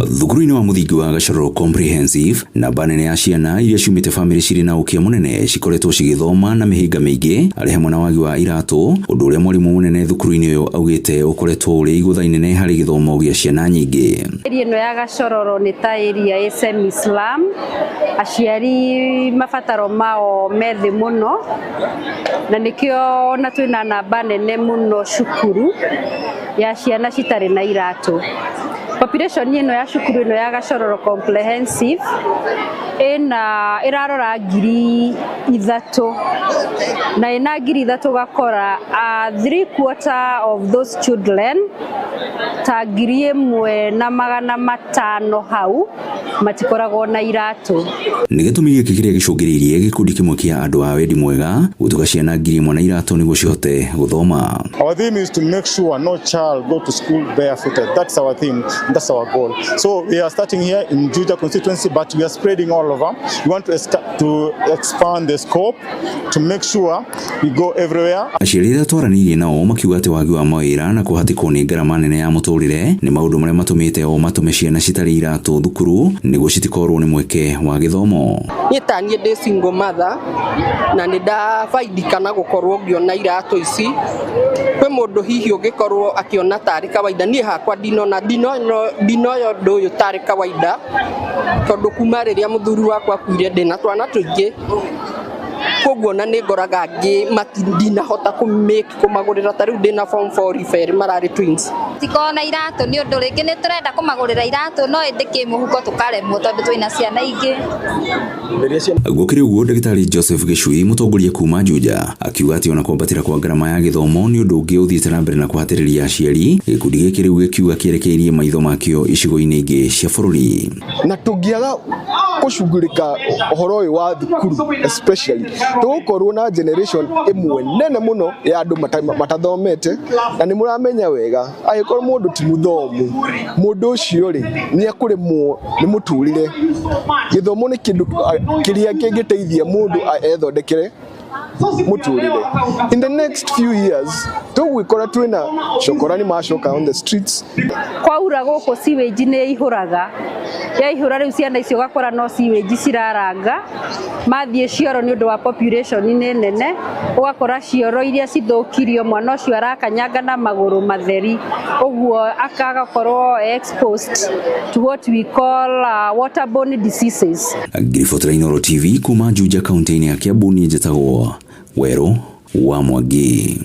Thukuru-inĩ wa mũthingi wa Gachororo Comprehensive, namba nene ya ciana iria ciumĩte famĩlĩ cirĩ na ũkĩa mũnene cikoretwo cigĩthoma na mĩhĩnga mĩingĩ arĩ hamwe na wagi wa iratũ, ũndũ ũrĩa mwarimũ mũnene thukuru-inĩ ũyũ augĩte ũkoretwo ũrĩ igũtha inene harĩ gĩthomo gĩa ciana nyingĩ. Area ĩno ya Gachororo nĩ ta area semi-slum, aciari mabataro mao me thĩ mũno, na nĩkĩo na twĩna namba nene mũno cukuru ya ciana citarĩ na iratũ. Population ĩno ya cukuru ĩno ya Gachororo Comprehensive ĩrarora 3,000 na ĩna 3,000 gakora 3/4 of those children ta 1,500 hau matikoragwo na iratũ. Nĩ gĩtũmi gĩkĩ kĩrĩa gĩcũngĩrĩirie gĩkundi kĩmwe kĩa andũ a wendi mwega gũtuga ciana 1,000 na iratũ nĩguo cihote gũthoma. Our theme is to make sure no child go to school barefooted. That's our theme. That's our goal. So we are starting here in Juja constituency, but we are spreading all over. We want to expand the scope to make sure we go everywhere. Aciari arĩa twaranĩirie nao makiuga atĩ wagi wa mawĩra na kũhatĩkwo nĩ ngarama nene ya mũtũrĩre nĩ maũndũ marĩa matũmĩte o matũme ciana citarĩ iratũ thukuru nĩguo citikorwo nĩ mweke wa gĩthomo. Niĩ ta niĩ ndĩ single mother na nĩ ndabaidikana gũkorwo ngĩona iratũ ici. Kwĩ mũndũ hihi ũngĩkorwo akĩona tarĩ kawaida, niĩ hakwa ndinoyo ũndũ ũyũ tarĩ kawaida, tondũ kuma rĩrĩa mũthuri wakwa akuire ndĩna twana tũingĩ, koguo na nĩ ngoraga ndinahota kũmagũrĩra. Ta rĩu ndĩna form 4 referee mararĩ twins. Tikona iratũ nĩ ũndũ rĩngĩ nĩ tũrenda kũmagũrĩra iratũ no ĩndĩ kĩmũhuko tũkaremwo tondũ twĩna ciana ingĩ. Gũkĩrĩ ũguo, ndagĩtarĩ Joseph Gĩcui, mũtongoria kuma Juja, akiuga atĩ ona kwambatĩra kwa ngarama ya gĩthomo nĩ ũndũ ũngĩ ũthiĩte na mbere na kũhatĩrĩria aciari, gĩkundi gĩkĩ rĩu gĩkiuga kĩerekeirie maitho makĩo icigo-inĩ ingĩ cia bũrũri. Na tũngĩaga gũcugurĩka ũhoro ũyũ wa thukuru especially, tũgũkorwo na generation ĩmwe nene mũno ya andũ matathomete, na nĩ mũramenya wega angĩkorwo mũndũ ti mũthomu, mũndũ ũcio rĩ nĩ ekũremwo nĩ mũtũrĩre. Gĩthomo nĩ kĩndũ kĩrĩa kĩngĩteithia mũndũ ethondekere mũtũrĩre. In the next few years tũgwĩkora twĩna cokora nĩ macoka on the streets. Kwaura gũkũ sewage nĩ ihũraga, yaihũra rĩu ciana icio gakora no sewage ciraranga, mathiĩ cioro nĩ ũndũ wa population nĩ nene, ũgakora cioro iria cithũkirio mwana ũcio arakanyanga na magũrũ matheri, ũguo akagakorwo exposed to what we call waterborne diseases. Girifoto TV kuma Juja, kaunti-inĩ ya Kiambu, niĩ njĩtagwo Werũ wa Mwangi.